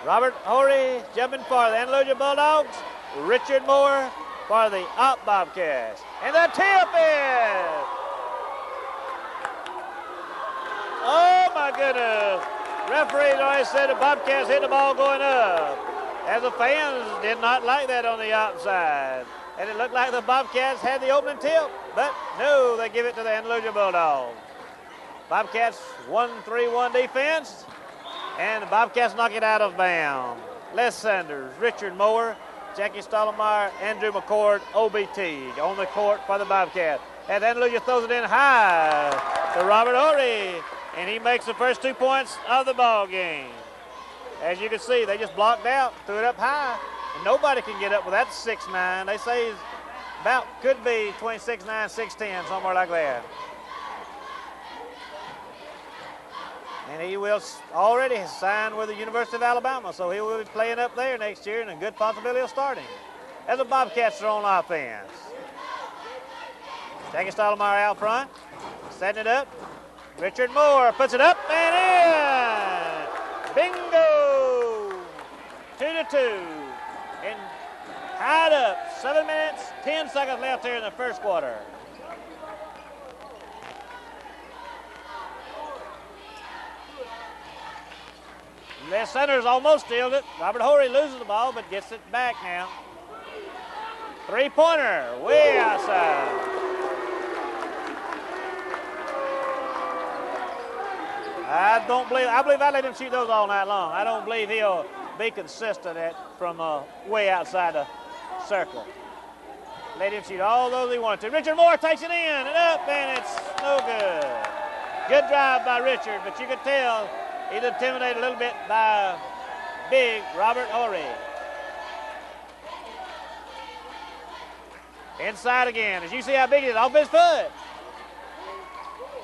Robert Horry jumping for the Andalusia Bulldogs. Richard Moore for the Op Bobcats. And the tip is. Oh my goodness. Referee already said the Bobcats hit the ball going up. As the fans did not like that on the outside. And it looked like the Bobcats had the opening tip, but no, they give it to the Andalusia Bulldogs. Bobcats 1-3-1 defense, and the Bobcats knock it out of bounds. Les Sanders, Richard Moore, Jackie Stottlemyre, Andrew McCord, OBT on the court for the Bobcats. And Andalusia throws it in high to Robert Horry, and he makes the first 2 points of the ball game. As you can see, they just blocked out, threw it up high, and nobody can get up with that 6'9". They say he's about, could be 26'9", 6'10", somewhere like that. And he will already signed with the University of Alabama, so he will be playing up there next year and a good possibility of starting. As the Bobcats are on offense. Jackie Stottlemyre out front, setting it up. Richard Moore puts it up and in. Bingo! 2-2. And tied up. 7 minutes, 10 seconds left here in the first quarter. Les Sanders almost steals it. Robert Horry loses the ball, but gets it back now. Three-pointer, way outside. I believe I let him shoot those all night long. I don't believe he'll be consistent from way outside the circle. Let him shoot all those he wanted to. Richard Moore takes it in and up, and it's no good. Good drive by Richard, but you could tell he's intimidated a little bit by big Robert Horry. Inside again, as you see how big it is, off his foot.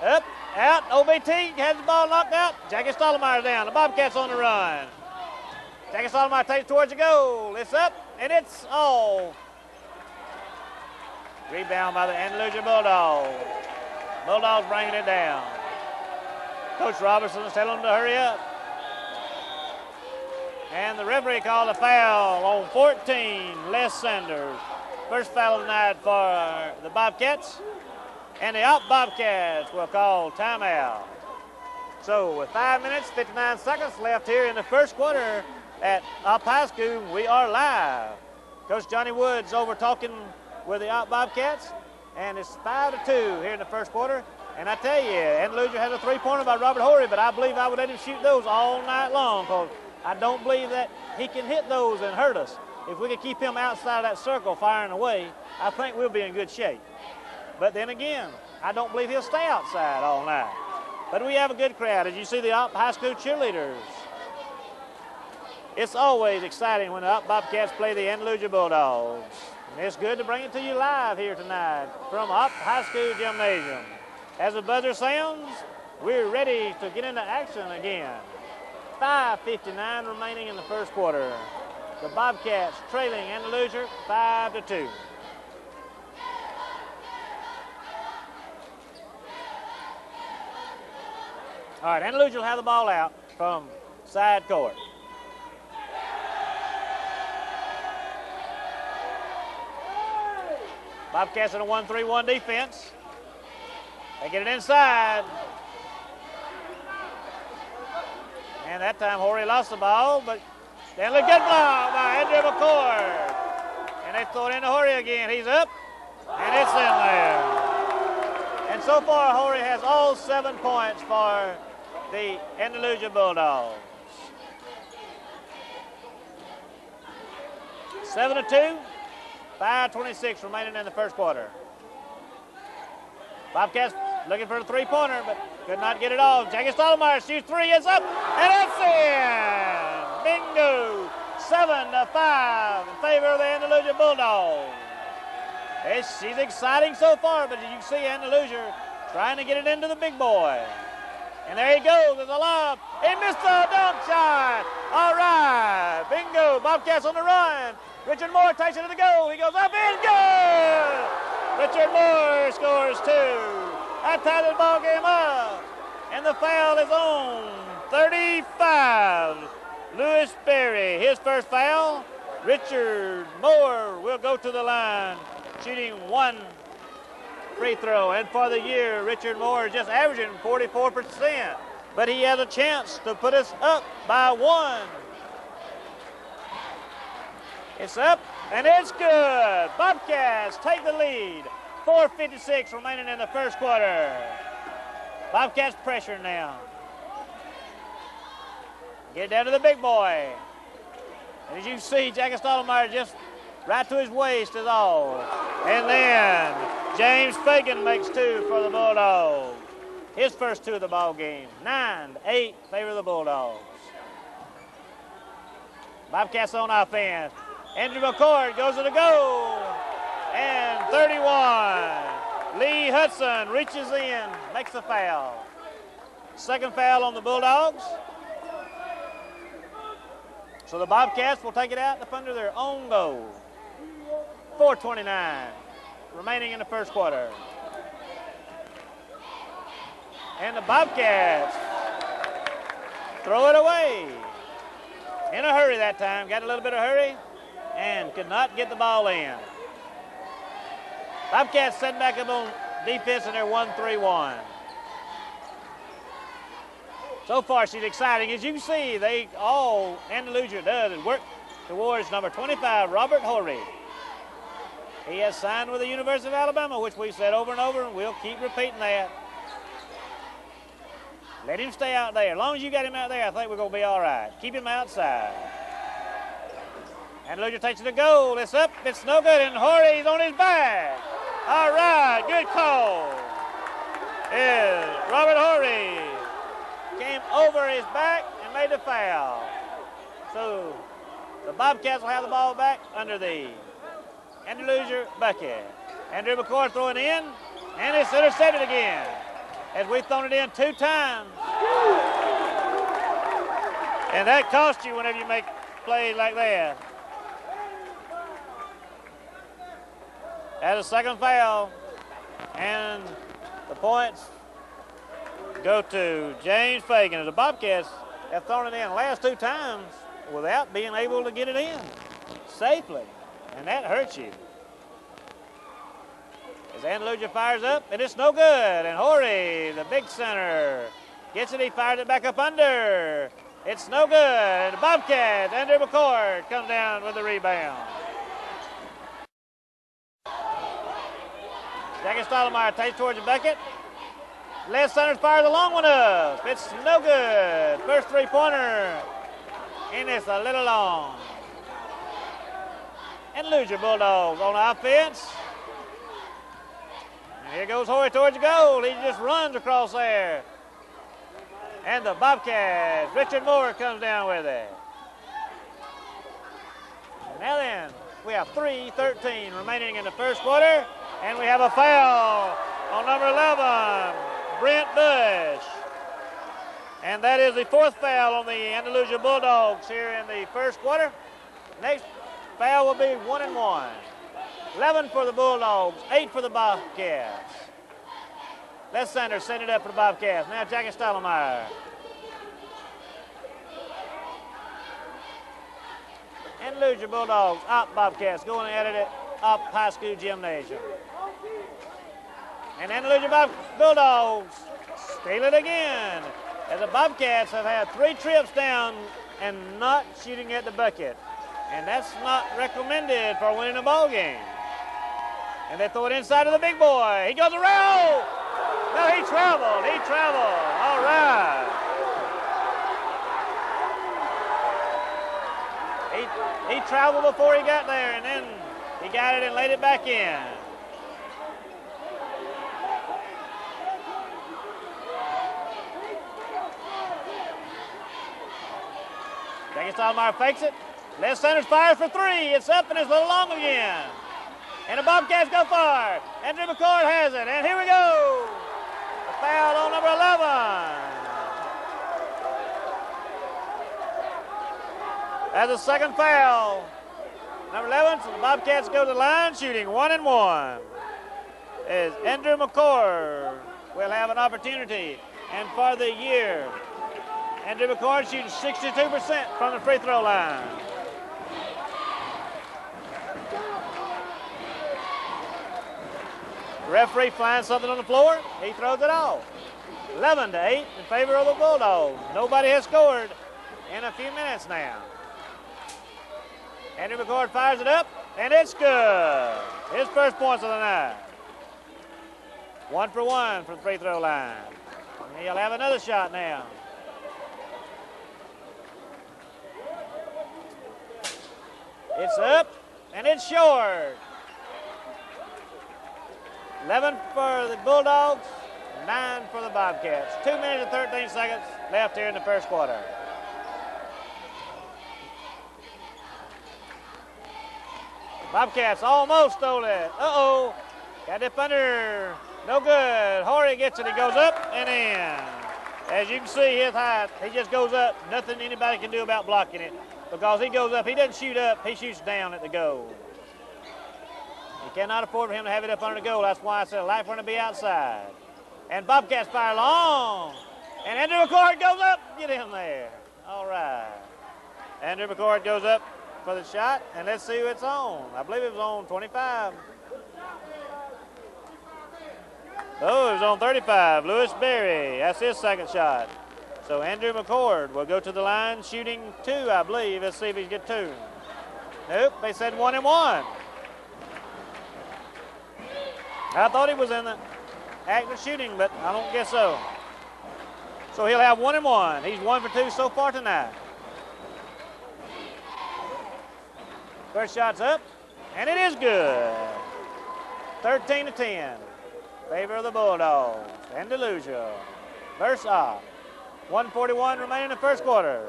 Up, out, OBT has the ball knocked out. Jackie Stottlemyre down, the Bobcats on the run. Jackie Stottlemyre takes towards the goal. It's up, and it's all. Rebound by the Andalusia Bulldogs. Bulldogs bringing it down. Coach Robertson is telling them to hurry up. And the referee called a foul on 14, Les Sanders. First foul of the night for the Bobcats. And the Op Bobcats will call timeout. So with 5 minutes, 59 seconds left here in the first quarter at Op High School, we are live. Coach Johnny Woods over talking with the Op Bobcats. And it's 5-2 here in the first quarter. And I tell you, Andalusia has a three-pointer by Robert Horry, but I believe I would let him shoot those all night long because I don't believe that he can hit those and hurt us. If we can keep him outside of that circle firing away, I think we'll be in good shape. But then again, I don't believe he'll stay outside all night. But we have a good crowd. As you see the Op High School cheerleaders. It's always exciting when the Op Bobcats play the Andalusia Bulldogs. And it's good to bring it to you live here tonight from Op High School Gymnasium. As the buzzer sounds, we're ready to get into action again. 5:59 remaining in the first quarter. The Bobcats trailing Andalusia 5-2. All right, Andalusia will have the ball out from side court. Bobcats in a 1-3-1 defense. They get it inside. And that time Horry lost the ball, but Stanley good block by Andrew McCord. And they throw it into Horry again. He's up, and it's in there. And so far, Horry has all 7 points for the Andalusia Bulldogs. 7-2, 5:26 remaining in the first quarter. Bobcats looking for the three-pointer, but could not get it off. Jackie Stottlemyre shoots three, it's up, and it's in! Bingo! 7-5 in favor of the Andalusia Bulldogs. She's exciting so far, but you see Andalusia trying to get it into the big boy. And there he goes, there's a lob. He missed the dunk shot. All right, bingo, Bobcats on the run. Richard Moore takes it to the goal. He goes up and good! Richard Moore scores 2. That ties the ball game up. And the foul is on 35. Louis Lewis Berry, his first foul. Richard Moore will go to the line, shooting 1 free throw. And for the year, Richard Moore is just averaging 44%. But he has a chance to put us up by 1. It's up, and it's good. Bobcats take the lead. 4:56 remaining in the first quarter. Bobcats pressure now. Get down to the big boy. And as you see, Jackie Stottlemyre just right to his waist is all. And then James Fagan makes 2 for the Bulldogs. His first 2 of the ball game. 9-8 favor the Bulldogs. Bobcats on offense. Andrew McCord goes to the goal. And 31. Lee Hudson reaches in, makes a foul. Second foul on the Bulldogs. So the Bobcats will take it out up under their own goal. 4:29 remaining in the first quarter. And the Bobcats throw it away. In a hurry that time, got a little bit of hurry and could not get the ball in. Bobcats setting back up on defense and they're 1-3-1. So far, she's exciting. As you can see, all Andalusia does is work towards number 25, Robert Horry. He has signed with the University of Alabama, which we've said over and over, and we'll keep repeating that. Let him stay out there. As long as you got him out there, I think we're going to be all right. Keep him outside. Andalusia takes it to goal. It's up. It's no good, and Horry's on his back. All right, good call. Is Robert Horry. Came over his back and made the foul. So the Bobcats will have the ball back under the Andalusia bucket. Andrew McCord throwing in, and it's intercepted again. As we've thrown it in 2 times. And that costs you whenever you make plays like that. That's a second foul. And the points go to James Fagan. As the Bobcats have thrown it in the last 2 times without being able to get it in safely. And that hurts you. As Andalusia fires up, and it's no good. And Horry, the big center, gets it. He fires it back up under. It's no good. And the Bobcats, Andrew McCord, comes down with the rebound. Jackie Stottlemyre takes towards the bucket. Left center fires a long one up. It's no good. First 3-pointer. And it's a little long. Andalusia Bulldogs on offense. And here goes Horry towards the goal. He just runs across there. And the Bobcats, Richard Moore comes down with it. Now then, we have 3:13 remaining in the first quarter. And we have a foul on number 11, Brent Bush. And that is the 4th foul on the Andalusia Bulldogs here in the first quarter. Next foul will be 1-1. 11 for the Bulldogs, 8 for the Bobcats. Left center set it up for the Bobcats. Now Jackie Stottlemyre. Andalusia Bulldogs, up Bobcats, going at it up high school gymnasium. And Andalusia Bulldogs steal it again. As the Bobcats have had 3 trips down and not shooting at the bucket. And that's not recommended for winning a ball game. And they throw it inside of the big boy. He goes around. No, he traveled. He traveled. All right. He traveled before he got there, and then he got it and laid it back in. Jackie Stottlemyre fakes it. Left center's fires for 3. It's up and it's a little long again. And the Bobcats go far. Andrew McCord has it. And here we go. A foul on number 11. That's a second foul. Number 11, so the Bobcats go to the line, shooting 1-1. As Andrew McCord will have an opportunity. And for the year, Andrew McCord shooting 62% from the free throw line. Referee finds something on the floor. He throws it off. 11-8 in favor of the Bulldogs. Nobody has scored in a few minutes now. Andrew McCord fires it up, and it's good. His first points of the night. 1 for 1 from the free throw line. And he'll have another shot now. It's up, and it's short. 11 for the Bulldogs, 9 for the Bobcats. 2 minutes and 13 seconds left here in the first quarter. Bobcats almost stole it. Uh-oh. Got it under. No good. Horry gets it. He goes up and in. As you can see, his height, he just goes up. Nothing anybody can do about blocking it because he goes up. He doesn't shoot up. He shoots down at the goal. You cannot afford for him to have it up under the goal. That's why I said a life run to be outside. And Bobcats fire long. And Andrew McCord goes up. Get him there. All right. Andrew McCord goes up for the shot, and let's see who it's on. I believe it was on 25. Oh, it was on 35. Lewis Berry. That's his second shot. So Andrew McCord will go to the line shooting 2, I believe. Let's see if he can get 2. Nope, they said 1 and 1. I thought he was in the act of shooting, but I don't guess so. So he'll have 1 and 1. He's 1 for 2 so far tonight. First shot's up, and it is good. 13-10. Favor of the Bulldogs. Andalusia. Verse off. 1:41 remaining in the first quarter.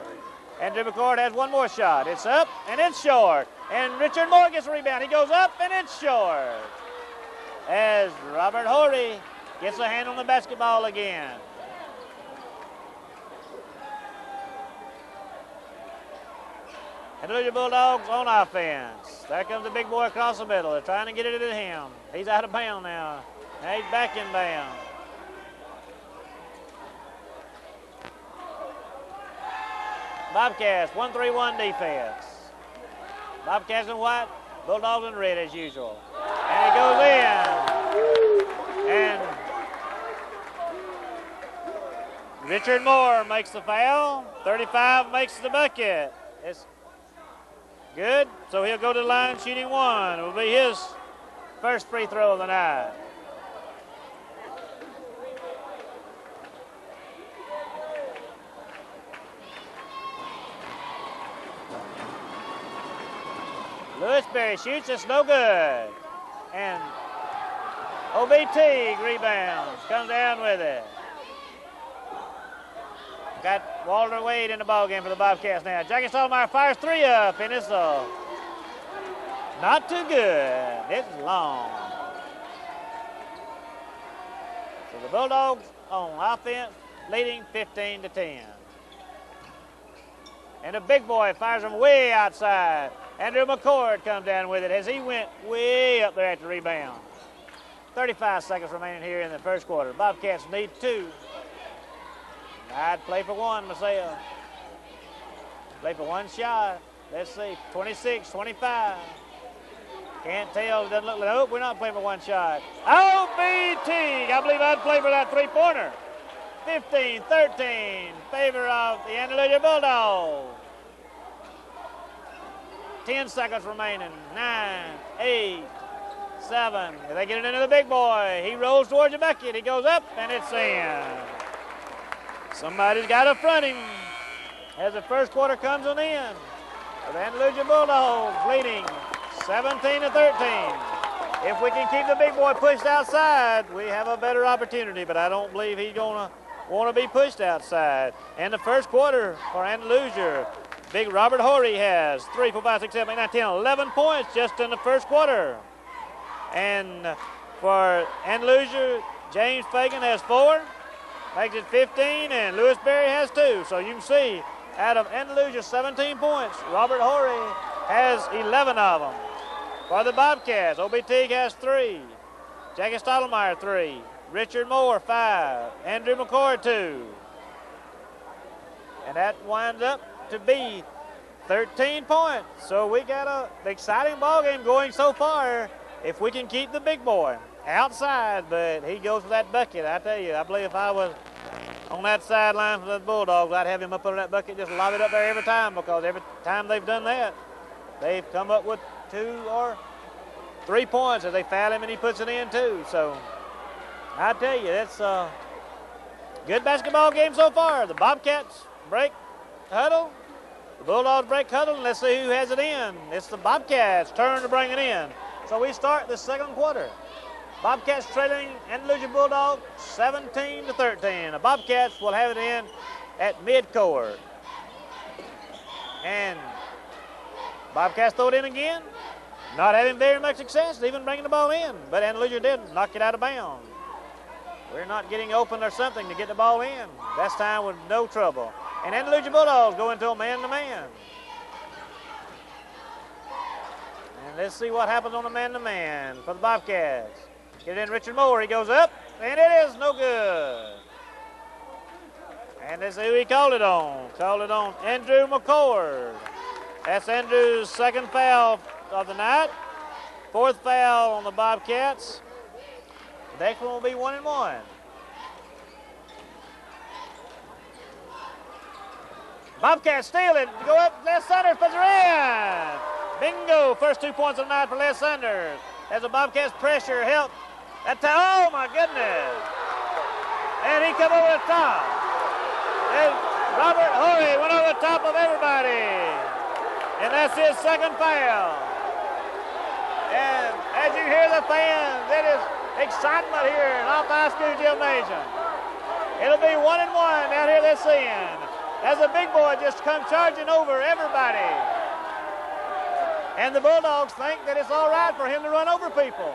Andrew McCord has one more shot. It's up, and it's short. And Richard Moore gets a rebound. He goes up, and it's short. As Robert Horry gets a hand on the basketball again. Andalusia Bulldogs on offense. There comes the big boy across the middle. They're trying to get it to him. He's out of bounds now. Now he's back in bounds. Bobcats, 1-3-1 defense. Bobcats in white, Bulldogs in red as usual. And it goes in. And Richard Moore makes the foul. 35 makes the bucket. It's good. So he'll go to the line shooting 1. It will be his first free throw of the night. Lewis Berry shoots, it's no good. And OBT rebounds, comes down with it. Got Walter Wade in the ballgame for the Bobcats now. Jackie Stottlemyre fires 3 up, and it's not too good. It's long. So the Bulldogs on offense leading 15-10. And the big boy fires them way outside. Andrew McCord comes down with it as he went way up there at the rebound. 35 seconds remaining here in the first quarter. Bobcats need 2. I'd play for 1 myself. Play for 1 shot. Let's see, 26, 25. Can't tell, doesn't look like, nope, we're not playing for 1 shot. OBT, I believe I'd play for that 3-pointer. 15-13, favor of the Andalusia Bulldogs. 10 seconds remaining. 9, 8, 7. They get it into the big boy. He rolls towards the bucket. He goes up, and it's in. Somebody's got to front him as the first quarter comes on in. The Andalusia Bulldogs leading 17-13. If we can keep the big boy pushed outside, we have a better opportunity, but I don't believe he's going to want to be pushed outside. And the first quarter for Andalusia, big Robert Horry has 3, 4, 5, 6, 7, 8, 9, 10, 11 points just in the first quarter. And for Andalusia, James Fagan has 4, makes it 15, and Lewis Berry has 2. So you can see, out of Andalusia's 17 points, Robert Horry has 11 of them. For the Bobcats, OBT has 3, Jackie Stottlemyre 3, Richard Moore 5, Andrew McCord 2. And that winds up to be 13 points. So we got an exciting ball game going so far if we can keep the big boy outside, but he goes for that bucket. I tell you, I believe if I was on that sideline for the Bulldogs, I'd have him up under that bucket, just lob it up there every time, because every time they've done that, they've come up with 2 or 3 points as they foul him and he puts it in too. So I tell you, it's a good basketball game so far. The Bobcats break huddle. The Bulldogs break huddle, and let's see who has it in. It's the Bobcats' turn to bring it in. So we start the second quarter. Bobcats trailing Andalusia Bulldogs 17-13. The Bobcats will have it in at midcourt. And Bobcats throw it in again. Not having very much success, even bringing the ball in. But Andalusia did knock it out of bounds. We're not getting open or something to get the ball in. This time with no trouble. And Andalusia Bulldogs go into a man-to-man. And let's see what happens on a man-to-man for the Bobcats. Get it in Richard Moore. He goes up, and it is no good. And let's see who he called it on. Called it on Andrew McCord. That's Andrew's second foul of the night. 4th foul on the Bobcats. The next one will be 1-1. Bobcats steal it. Go up. Les Sanders puts her in. Bingo. First 2 points of the night for Les Sanders. As the Bobcats pressure help. That time. Oh, my goodness. And he come over the top. And Robert Horry went over the top of everybody. And that's his second foul. And as you hear the fans, it is excitement here in Off High School Gymnasium. It'll be 1-1 down here this end. As the big boy just comes charging over everybody. And the Bulldogs think that it's all right for him to run over people.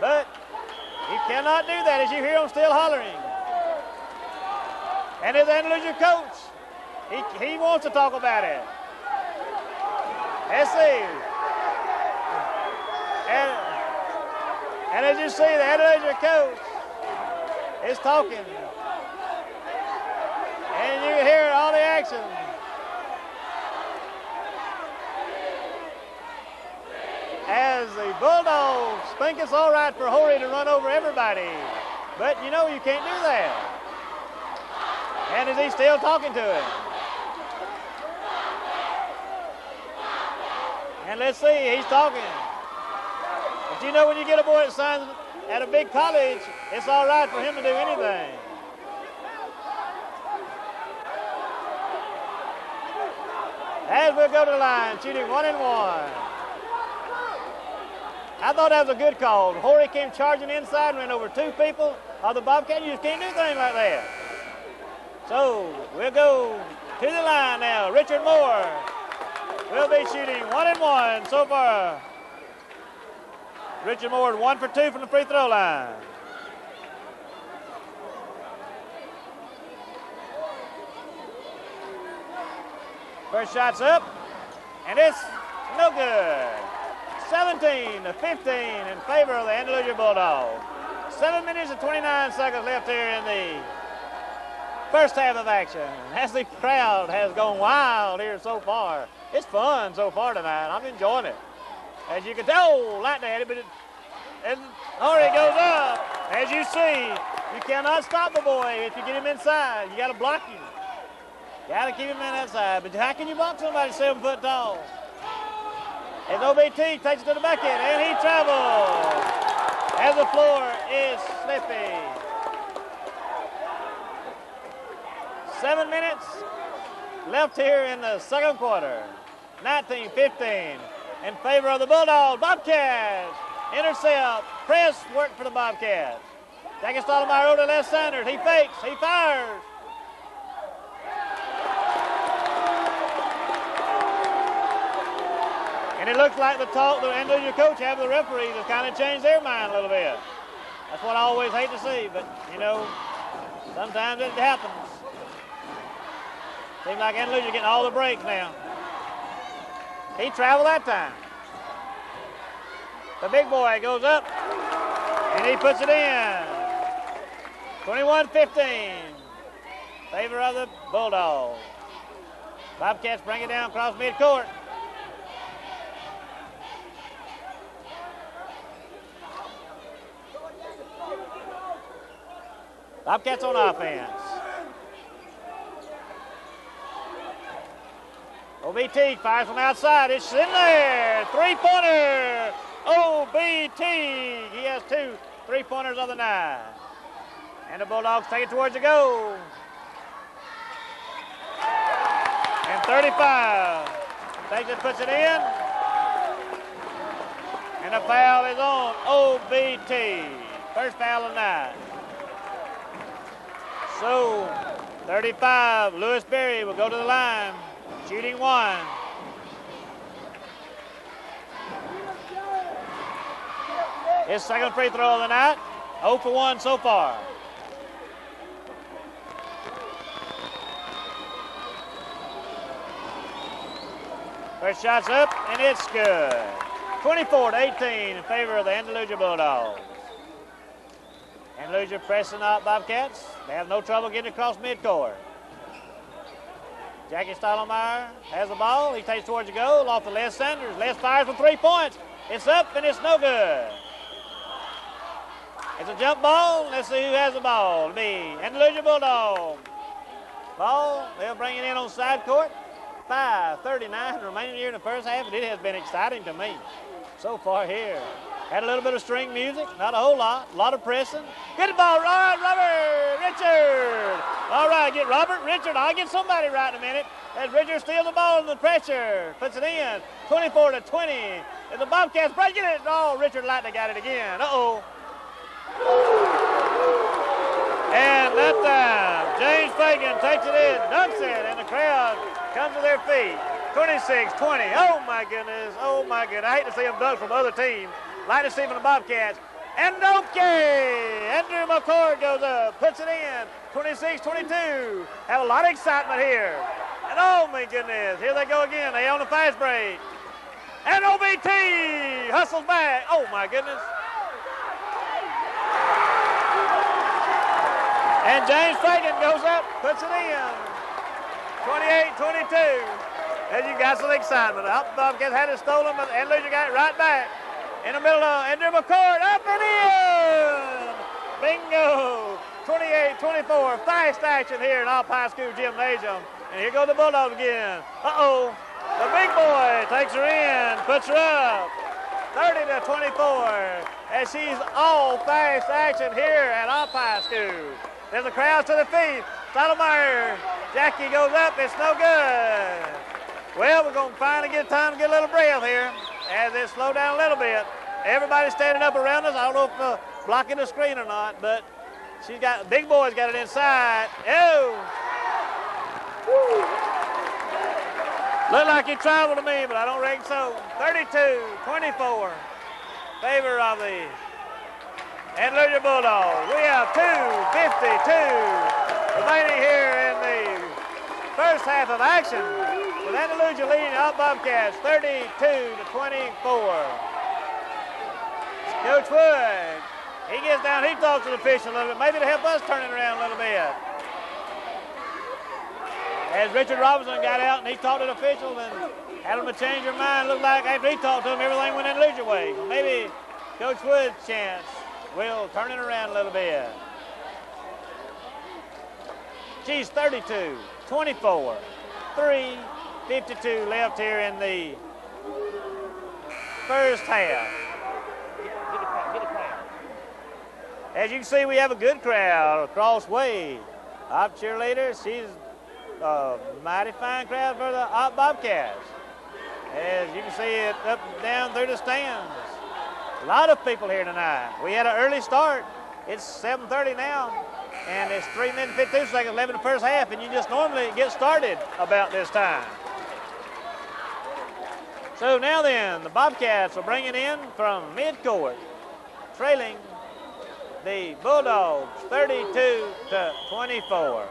But he cannot do that, as you hear him still hollering. And his Andalusia coach, he wants to talk about it. Let's see. And as you see, the Andalusia coach is talking. And you hear all the action. As the Bulldogs think it's all right for Horry to run over everybody. But you know you can't do that. And is he still talking to him? And let's see, he's talking. But you know when you get a boy that signs at a big college, it's all right for him to do anything. As we'll go to the line, shooting 1-1. I thought that was a good call. Horry came charging inside and ran over 2 people of the Bobcat. You just can't do anything like that. So we'll go to the line now. Richard Moore will be shooting 1-1 so far. Richard Moore 1 for 2 from the free throw line. First shot's up, and it's no good. 17-15 in favor of the Andalusia Bulldogs. 7 minutes and 29 seconds left here in the first half of action. As the crowd has gone wild here so far. It's fun so far tonight. I'm enjoying it. As you can tell, light daddy, but and Horry goes up. As you see, you cannot stop the boy if you get him inside. You got to block him. Got to keep him in that side. But how can you block somebody 7 foot tall? As OBT takes it to the bucket, and he travels. As the floor is slippy. 7 minutes left here in the second quarter. 19-15 in favor of the Bulldogs. Bobcats intercept. Press work for the Bobcats. Jackie Stottlemyre over to Les Sanders. He fakes. He fires. And it looks like the Andalusia coach having the referees has kind of changed their mind a little bit. That's what I always hate to see, but, you know, sometimes it happens. Seems like Andalusia getting all the breaks now. He traveled that time. The big boy goes up, and he puts it in. 21-15. favor of the Bulldogs. Bobcats bring it down across midcourt. Bobcats on offense. OBT fires from outside. It's in there. Three-pointer. OBT. He has 2 3-pointers of the night. And the Bulldogs take it towards the goal. And 35. Takes it, puts it in. And a foul is on OBT. First foul of the night. So, 35, Lewis Berry will go to the line, shooting 1. His second free throw of the night, 0 for 1 so far. First shot's up, and it's good. 24-18 in favor of the Andalusia Bulldogs. Andalusia pressing out Bobcats. They have no trouble getting across midcourt. Jackie Stottlemyre has the ball. He takes towards the goal off the Les Sanders. Les fires for 3 points. It's up and it's no good. It's a jump ball. Let's see who has the ball. It'll be Andalusia Bulldogs. Ball, they'll bring it in on side court. 5:39 remaining here in the first half, and it has been exciting to me so far here. Had a little bit of string music, not a whole lot. A lot of pressing. Get the ball right, Robert Richard. All right, get Robert Richard. I'll get somebody right in a minute. As Richard steals the ball under the pressure, puts it in, 24-20. And the Bobcats breaking it. Oh, Richard Lightning got it again. Uh-oh. And that time, James Fagan takes it in, dunks it, and the crowd comes to their feet. 26-20. Oh, my goodness. Oh, my goodness. I hate to see them dunk from other teams. Like to see from the Bobcats. And okay, Andrew McCord goes up, puts it in, 26-22. Have a lot of excitement here. And oh my goodness, here they go again. They on the fast break. And OBT hustles back. Oh my goodness. And James Fagan goes up, puts it in, 28-22. As you got some excitement. The Bobcats had it stolen, but Andalusia got it right back. In the middle of Andrew McCord, up and in! Bingo! 28-24, fast action here in Alp High School Gymnasium. And here go the Bulldogs again. Uh-oh, the big boy takes her in, puts her up. 30-24, as she's all fast action here at Alp High School. There's the crowd to the feet. Stottlemyre, Jackie goes up, it's no good. Well, we're going to finally get time to get a little breath here as it slow down a little bit. Everybody's standing up around us. I don't know if blocking the screen or not, but she's got, big boy's got it inside. Oh! Woo. Looked like he traveled to me, but I don't reckon so. 32-24, favor of the Andalusia Bulldogs. We have 2:52 remaining here in the first half of action, with Andalusia leading out Bobcats 32-24. Coach Wood, he gets down, he talks to the official a little bit, maybe to help us turn it around a little bit. As Richard Robinson got out and he talked to the officials and had them to change their mind, looked like after he talked to them, everything went Andalusia way. So maybe Coach Wood's chance will turn it around a little bit. Geez, 32-24, 3:52 left here in the first half. Get a crowd. As you can see, we have a good crowd across way. Op cheerleader, she's a mighty fine crowd for the Op Bobcats. As you can see it up and down through the stands. A lot of people here tonight. We had an early start. It's 7:30 now, and it's 3 minutes and 52 seconds left in the first half, and you just normally get started about this time. So now then, the Bobcats will bring it in from midcourt, trailing the Bulldogs 32-24.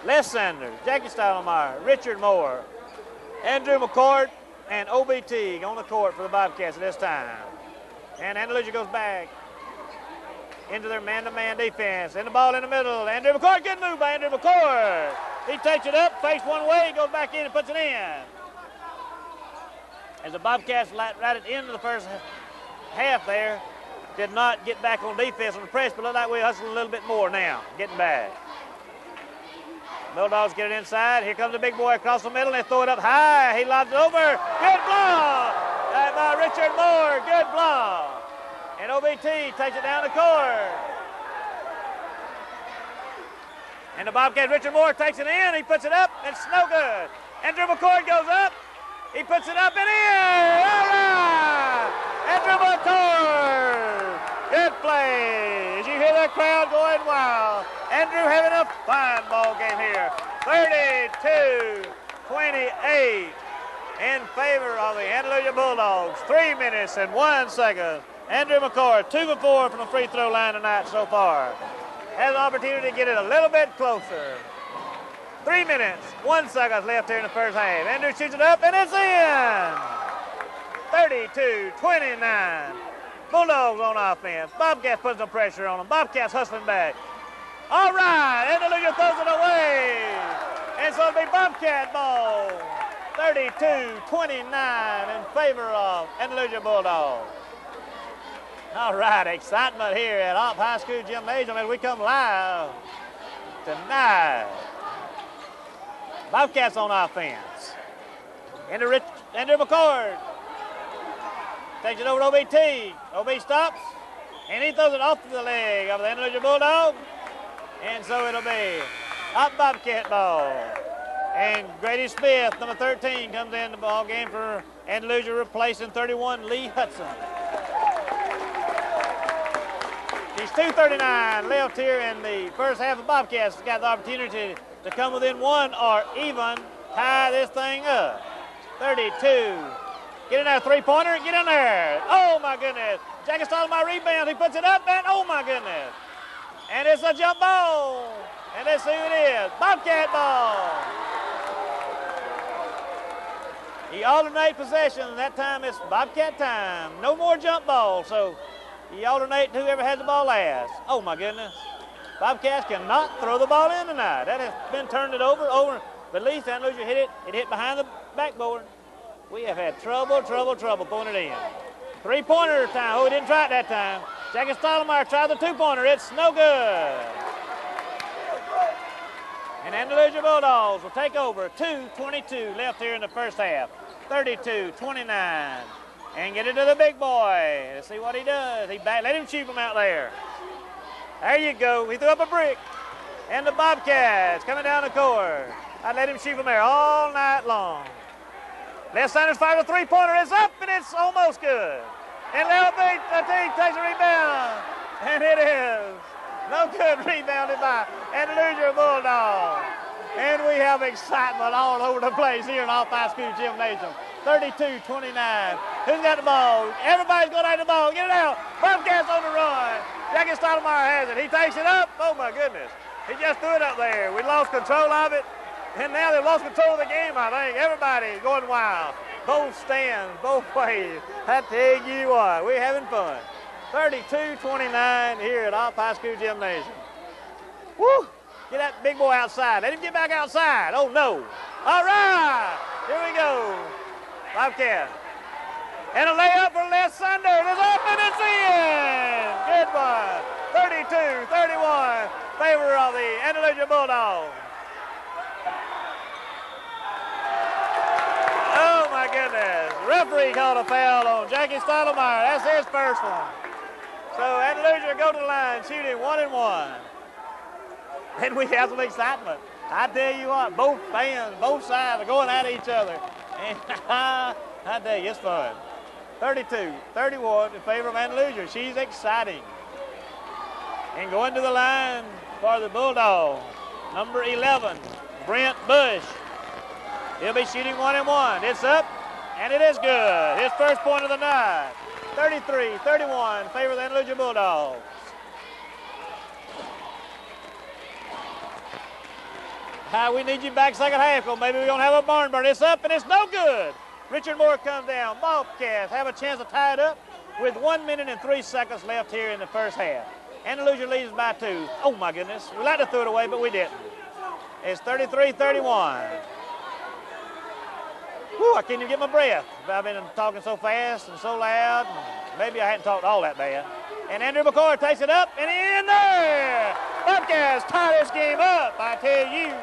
Les Sanders, Jackie Stottlemyre, Richard Moore, Andrew McCord, and OBT on the court for the Bobcats at this time. And Andalusia goes back. into their man-to-man defense. And the ball in the middle. Andrew McCord, good move by Andrew McCord. He takes it up, fakes one way, goes back in and puts it in. As the Bobcats right at the end of the first half there, did not get back on defense on the press, but look like we're hustling a little bit more now, getting back. Bulldogs get it inside. Here comes the big boy across the middle. They throw it up high. He lobs it over. Good block by Richard Moore. Good block. And OBT takes it down the court. And the Bobcat, Richard Moore takes it in. He puts it up. It's no good. Andrew McCord goes up. He puts it up and in. All right. Andrew McCord. Good play. As you hear that crowd going wild. Andrew having a fine ball game here. 32-28 in favor of the Andalusia Bulldogs. 3 minutes and 1 second. Andrew McCord, 2 for 4 from the free throw line tonight so far. Has an opportunity to get it a little bit closer. 3 minutes, 1 second left here in the first half. Andrew shoots it up and it's in. 32-29. Bulldogs on offense. Bobcats putting some pressure on them. Bobcats hustling back. All right, Andalusia throws it away. And so it'll be Bobcat ball. 32-29 in favor of Andalusia Bulldogs. All right, excitement here at Opp High School Gymnasium as we come live tonight. Bobcats on offense. Andrew McCord takes it over to OBT. OB stops, and he throws it off to the leg of the Andalusia Bulldog. And so it'll be Opp Bobcat ball. And Grady Smith, number 13, comes in the ball game for Andalusia, replacing 31, Lee Hudson. There's 2:39 left here in the first half of Bobcats. Got the opportunity to come within one or even tie this thing up. 32. Get in there, three-pointer, get in there. Oh, my goodness. Jackie Stottlemyre rebounds. He puts it up, and oh, my goodness. And it's a jump ball. And let's see who it is. Bobcat ball. He alternate possessions. That time it's Bobcat time. No more jump ball. So he alternate whoever has the ball last. Oh, my goodness. Bobcats cannot throw the ball in tonight. That has been turned it over. But at least Andalusia hit it. It hit behind the backboard. We have had trouble throwing it in. Three-pointer time. Oh, we didn't try it that time. Jackie Stottlemyre tried the two-pointer. It's no good. And Andalusia Bulldogs will take over. 2:22 left here in the first half. 32-29. And get it to the big boy. Let's see what he does. Let him shoot from out there. There you go. He threw up a brick. And the Bobcats coming down the court. I let him shoot from there all night long. Left Sanders fires a three-pointer. It's up, and it's almost good. And LB takes a rebound. And it is no good. Rebounded by Andalusia Bulldogs. And we have excitement all over the place here in Opp High School Gymnasium. 32-29. Who's got the ball? Everybody's going after the ball. Get it out. Bobcats on the run. Jackie Stottlemyre has it. He takes it up. Oh, my goodness. He just threw it up there. We lost control of it. And now they've lost control of the game, I think. Everybody's going wild. Both stands, both ways. I tell you what, we're having fun. 32-29 here at Opp High School Gymnasium. Woo! Get that big boy outside. Let him get back outside. Oh, no. All right. Here we go. Bobcat. And a layup for Les Sanders. It's up and it's in. Good one. 32-31. Favor of the Andalusia Bulldogs. Oh, my goodness. Referee called a foul on Jackie Stottlemyre. That's his first one. So Andalusia go to the line, shooting 1-1. And we have some excitement. I tell you what, both fans, both sides are going at each other. And I tell you, it's fun. 32-31 in favor of Andalusia. She's exciting. And going to the line for the Bulldogs, number 11, Brent Bush. He'll be shooting 1-1. It's up, and it is good. His first point of the night. 33-31 in favor of the Andalusia Bulldogs. We need you back second half, or maybe we're going to have a barn burn. It's up, and it's no good. Richard Moore comes down. Bobcats have a chance to tie it up with 1 minute and 3 seconds left here in the first half. Andalusia leads by 2. Oh, my goodness. We like to throw it away, but we didn't. It's 33-31. Whew, I can't even get my breath. I've been talking so fast and so loud. And maybe I hadn't talked all that bad. And Andrew McCord takes it up, and in there! Bobcats tie this game up, I tell you.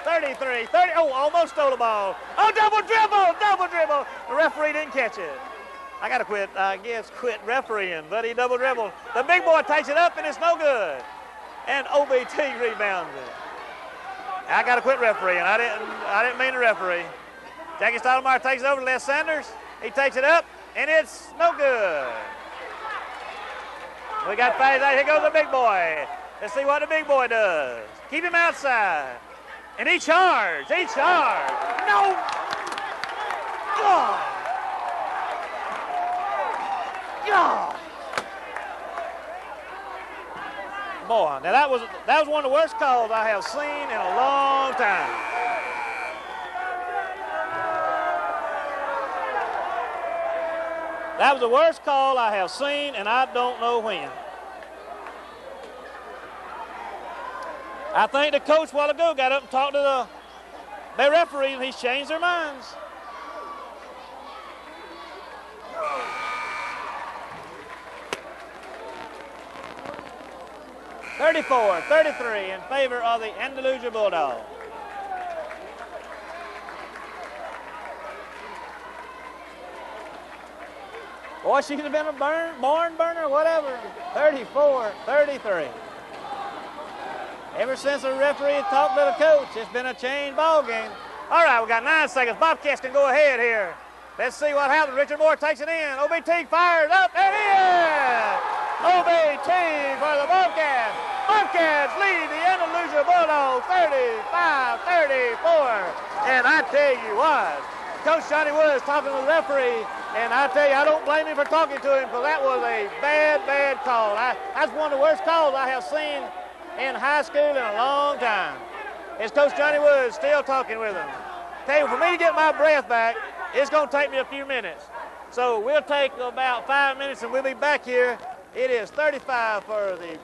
33-30. Oh, almost stole the ball. Oh, double dribble. The referee didn't catch it. I got to quit, I guess, quit refereeing, but he double dribbled. The big boy takes it up, and it's no good. And OBT rebounds it. I got to quit refereeing. I didn't mean to referee. Jackie Stottlemyre takes it over to Les Sanders. He takes it up, and it's no good. We got fades out. Here goes the big boy. Let's see what the big boy does. Keep him outside. And he charged. No! God! Boy, now that was one of the worst calls I have seen in a long time. That was the worst call I have seen, and I don't know when. I think the coach a while ago got up and talked to the referee, and he's changed their minds. (34-33) in favor of the Andalusia Bulldogs. Boy, she could have been a barn burner, whatever. 34-33. Ever since the referee talked to the coach, it's been a chain ball game. All right, we got 9 seconds. Bobcats can go ahead here. Let's see what happens. Richard Moore takes it in. OBT fires up and in. OBT for the Bobcats. Bobcats lead the Andalusia Bulldogs 35-34. And I tell you what, Coach Johnny Woods talking to the referee, and I tell you, I don't blame him for talking to him because that was a bad call. That's one of the worst calls I have seen in high school in a long time. It's Coach Johnny Woods still talking with him. Tell you, for me to get my breath back, it's going to take me a few minutes. So we'll take about 5 minutes and we'll be back here. It is 35 for the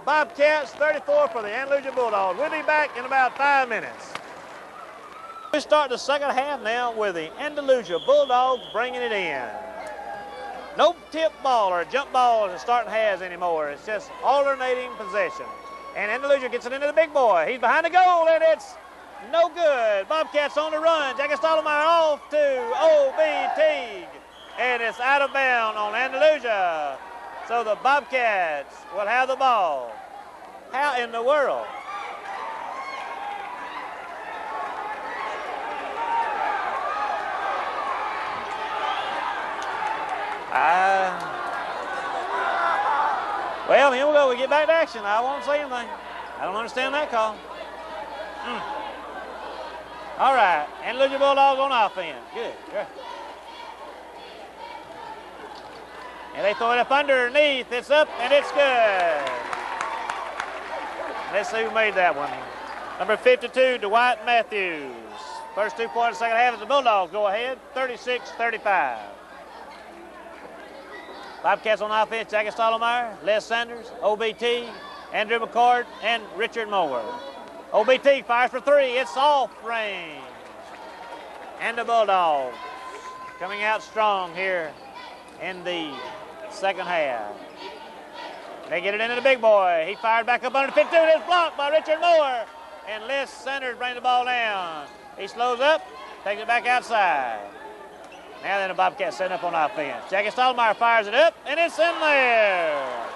Bobcats, 34 for the Andalusia Bulldogs. We'll be back in about 5 minutes. We start the second half now with the Andalusia Bulldogs bringing it in. No tip ball or jump ball in the starting halves anymore. It's just alternating possession. And Andalusia gets it into the big boy. He's behind the goal, and it's no good. Bobcats on the run. Jackie Stottlemyre off to OBT. And it's out of bounds on Andalusia. So the Bobcats will have the ball. How in the world? Well, here we go. We get back to action. I won't say anything. I don't understand that call. All right. Andalusia Bulldogs on offense. Good. And they throw it up underneath. It's up, and it's good. Let's see who made that one. Number 52, Dwight Matthews. First 2 points, second half, as the Bulldogs go ahead, 36-35. Bobcats on offense, Jackie Stottlemyre, Les Sanders, OBT, Andrew McCord, and Richard Moore. OBT fires for 3. It's off range. And the Bulldogs coming out strong here in the second half. They get it into the big boy. He fired back up under the 52. It's blocked by Richard Moore. And Les Sanders brings the ball down. He slows up, takes it back outside. Now then the Bobcats setting up on offense. Jackie Stottlemyre fires it up, and it's in there.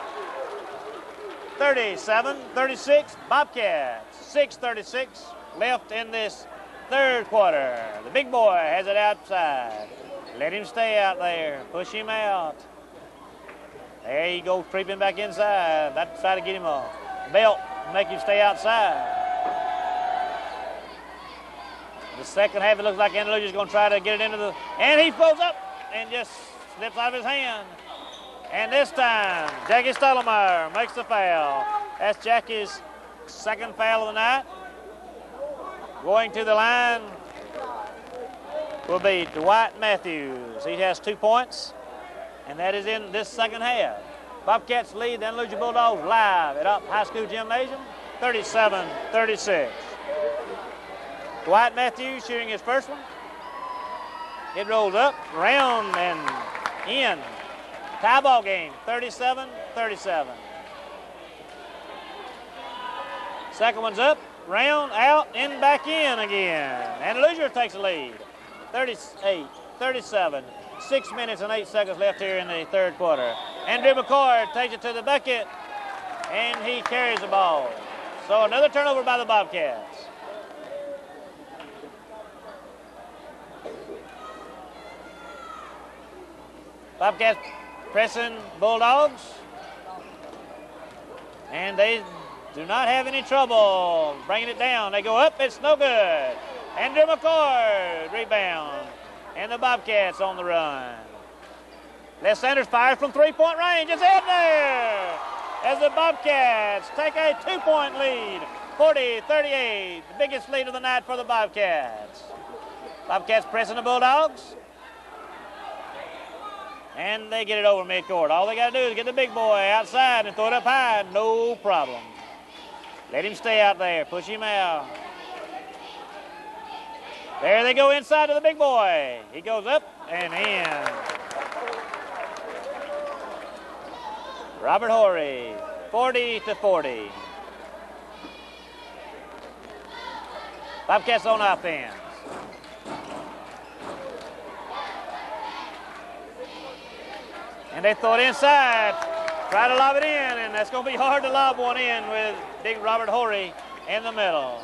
37-36, Bobcats. 6:36 left in this third quarter. The big boy has it outside. Let him stay out there. Push him out. There he goes, creeping back inside. That's try to get him a belt, make him stay outside. The second half, it looks like Andalusia's going to try to get it into the... And he pulls up and just slips out of his hand. And this time, Jackie Stottlemyre makes the foul. That's Jackie's second foul of the night. Going to the line will be Dwight Matthews. He has 2 points, and that is in this second half. Bobcats lead the Andalusia Bulldogs live at Up High School Gymnasium, 37-36. Dwight Matthews shooting his first one. It rolls up, round, and in. Tie ball game, 37-37. Second one's up, round, out, and back in again. Andalusia takes the lead, 38-37. 6 minutes and 8 seconds left here in the third quarter. Andrew McCord takes it to the bucket, and he carries the ball. So another turnover by the Bobcats. Bobcats pressing Bulldogs, and they do not have any trouble bringing it down. They go up, it's no good. Andrew McCord, rebound. And the Bobcats on the run. Les Sanders fires from three-point range. It's in there as the Bobcats take a 2-point lead, 40-38, the biggest lead of the night for the Bobcats. Bobcats pressing the Bulldogs, and they get it over midcourt. All they got to do is get the big boy outside and throw it up high. No problem. Let him stay out there. Push him out. There they go inside to the big boy. He goes up and in. Robert Horry, 40-40. Bobcats on offense. And they throw it inside. Try to lob it in, and that's going to be hard to lob one in with big Robert Horry in the middle.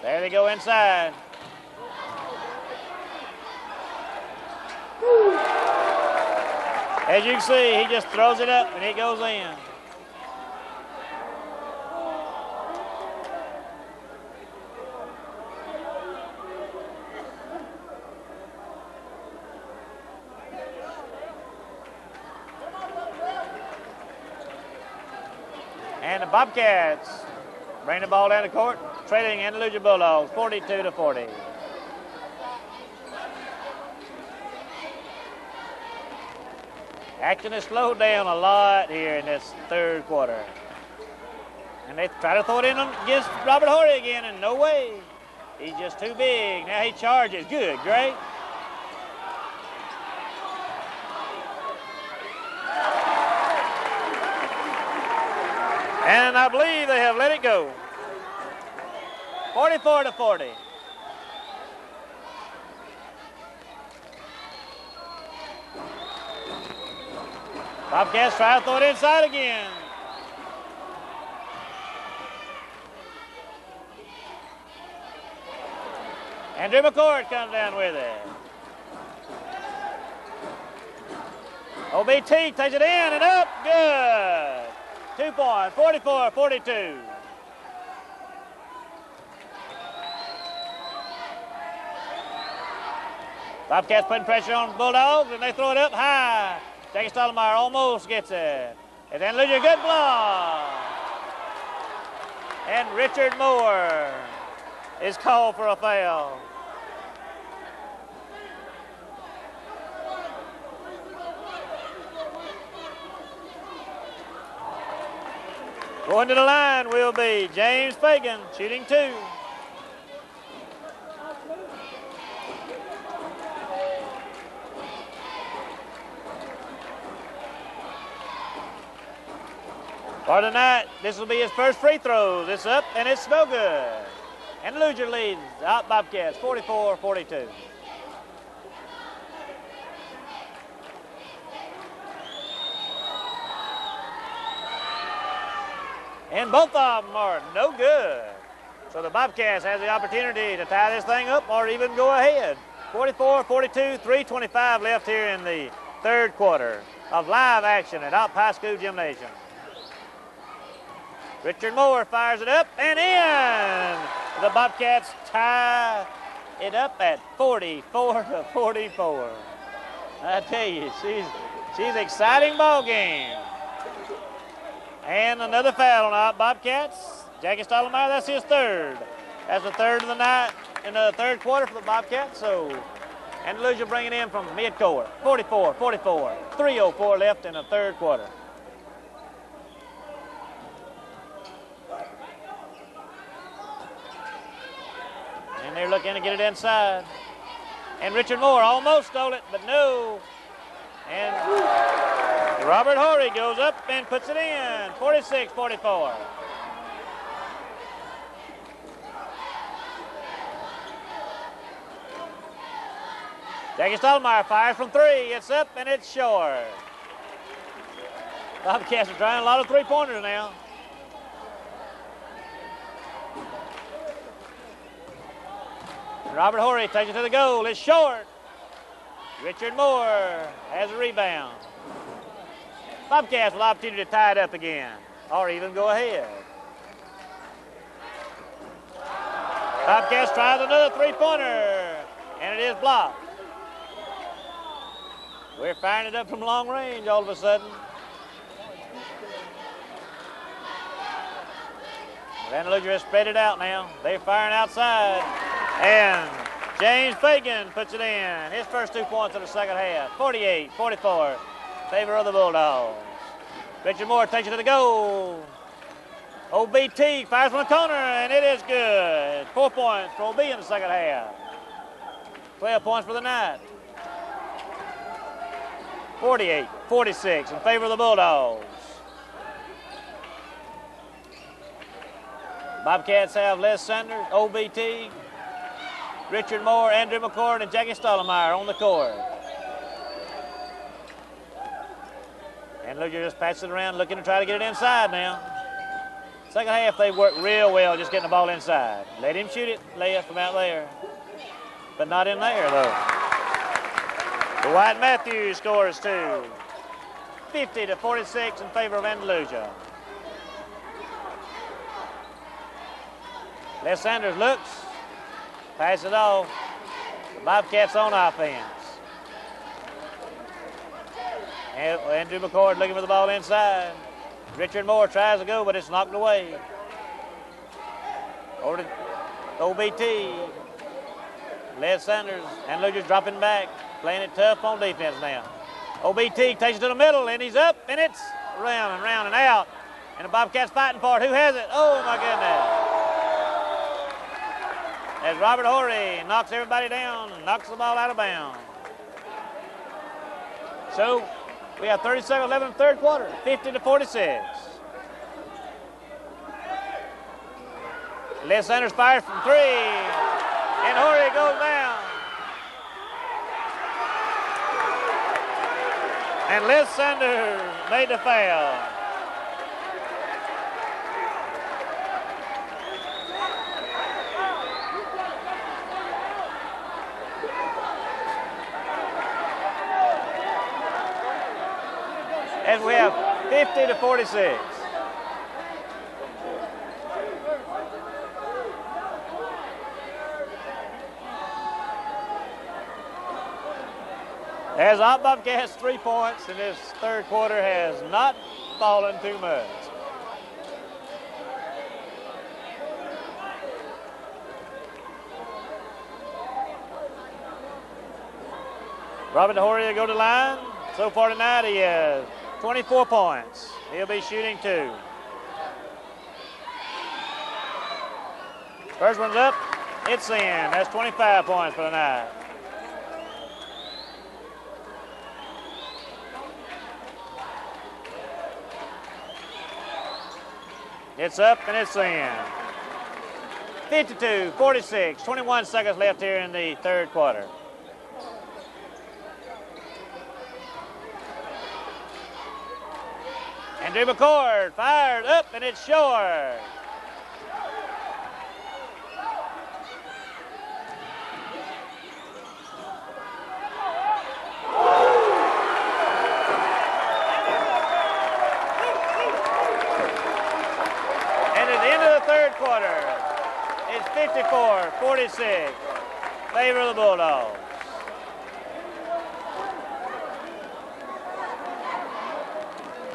There they go inside. As you can see, he just throws it up and it goes in. And the Bobcats bring the ball down the court, trailing Andalusia Bulldogs 42-40. Action has slowed down a lot here in this third quarter. And they try to throw it in against Robert Horry again, and no way. He's just too big. Now he charges. Good, great. And I believe they have let it go. 44-40. Bobcats try to throw it inside again. Andrew McCord comes down with it. OBT takes it in and up. Good. 2 points, 44-42. Bobcats putting pressure on the Bulldogs, and they throw it up high. Jackie Stottlemyre almost gets it. And then Andalusia, good block. And Richard Moore is called for a foul. Going to the line will be James Fagan, shooting 2. For tonight, this will be his first free throw. It's up, and it's no good. Andalusia leads out Bobcats, 44-42. And both of them are no good. So the Bobcats has the opportunity to tie this thing up or even go ahead. 44-42, 3:25 left here in the third quarter of live action at Op High School Gymnasium. Richard Moore fires it up and in. The Bobcats tie it up at 44-44. I tell you, she's exciting ball game. And another foul on the Bobcats. Jackie Stottlemyre, that's his third. That's the third of the night in the third quarter for the Bobcats. So Andalusia bringing in from mid-court. 44-44. 3:04 left in the third quarter. And they're looking to get it inside. And Richard Moore almost stole it, but no. And Robert Horry goes up and puts it in. 46-44. Jackie Stottlemyre fires from three. It's up and it's short. Bobcats are trying a lot of three-pointers now. Robert Horry takes it to the goal. It's short. Richard Moore has a rebound. Bobcats with opportunity to tie it up again, or even go ahead. Bobcats tries another three-pointer, and it is blocked. We're firing it up from long range all of a sudden. Andalusia has spread it out now. They're firing outside. And James Fagan puts it in. His first 2 points of the second half. 48-44. Favor of the Bulldogs. Richard Moore takes it to the goal. OBT fires from the corner, and it is good. 4 points for OB in the second half. 12 points for the night. 48-46 in favor of the Bulldogs. Bobcats have Les Sanders, OBT, Richard Moore, Andrew McCord, and Jackie Stottlemyre on the court. Andalusia just passes it around, looking to try to get it inside now. Second half, they worked real well just getting the ball inside. Let him shoot it, layup from out there. But not in there, though. Dwight Matthews scores two. 50-46 in favor of Andalusia. Les Sanders looks, pass it off. The Bobcats on offense. Andrew McCord looking for the ball inside. Richard Moore tries to go, but it's knocked away. Over to OBT. Les Sanders, Andalusia's dropping back, playing it tough on defense now. OBT takes it to the middle, and he's up, and it's round and round and out. And the Bobcats fighting for it. Who has it? Oh, my goodness. As Robert Horry knocks everybody down and knocks the ball out of bounds. So we have 30 seconds left in the third quarter, 50-46. Les Sanders fires from three, and Horry goes down. And Les Sanders made the foul. As we have 50-46. As our Bobcats 3 points in this third quarter has not fallen too much. Robert Horry will go to the line. So far tonight he has 24 points. He'll be shooting two. First one's up. It's in. That's 25 points for the night. It's up and it's in. 52-46. 21 seconds left here in the third quarter. Andrew McCord fired up, and it's short. And at the end of the third quarter, it's 54-46, favor of the Bulldogs.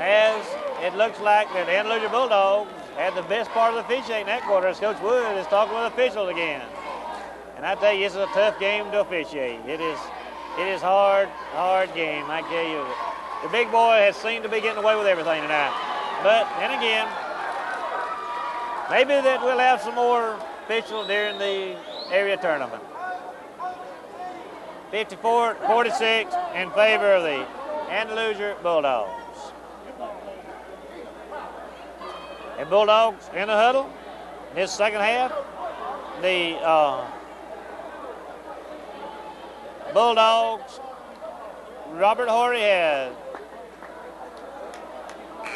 As it looks like that the Andalusia Bulldogs had the best part of the officiating that quarter, as Coach Wood is talking with officials again. And I tell you, this is a tough game to officiate. It is It is hard game, I tell you. The big boy has seemed to be getting away with everything tonight. But then again, maybe that we'll have some more officials during the area tournament. 54-46 in favor of the Andalusia Bulldogs. And Bulldogs in the huddle. This second half, the Bulldogs, Robert Horry has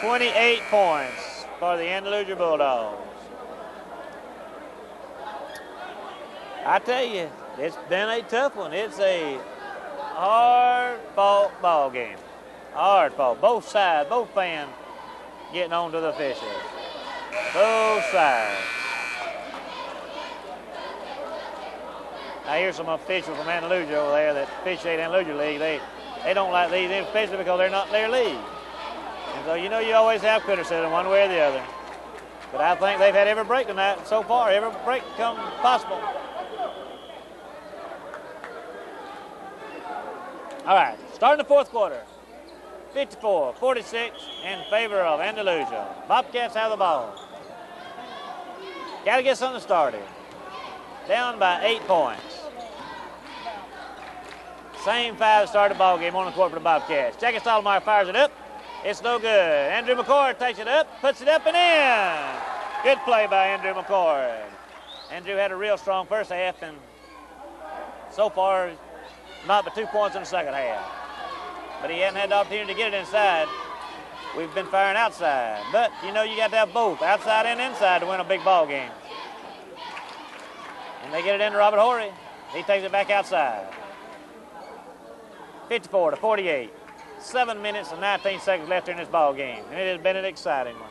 28 points for the Andalusia Bulldogs. I tell you, it's been a tough one. It's a hard-fought ball game. Hard-fought. Both sides, both fans getting on to the officials. Both sides. I hear some officials from Andalusia over there that officiate Andalusia League. They don't like these, especially because they're not in their league. And so, you know, you always have criticism one way or the other. But I think they've had every break tonight so far, every break come possible. All right, starting the fourth quarter. 54-46 in favor of Andalusia. Bobcats have the ball. Got to get something started. Down by 8 points. Same five that started the ball game on the court for the Bobcats. Jackie Stottlemyre fires it up. It's no good. Andrew McCord takes it up, puts it up and in. Good play by Andrew McCord. Andrew had a real strong first half, and so far, not but 2 points in the second half. But he hasn't had the opportunity to get it inside. We've been firing outside. But, you know, you got to have both, outside and inside, to win a big ball game. And they get it into Robert Horry. He takes it back outside. 54-48. 7 minutes and 19 seconds left in this ball game. And it has been an exciting one.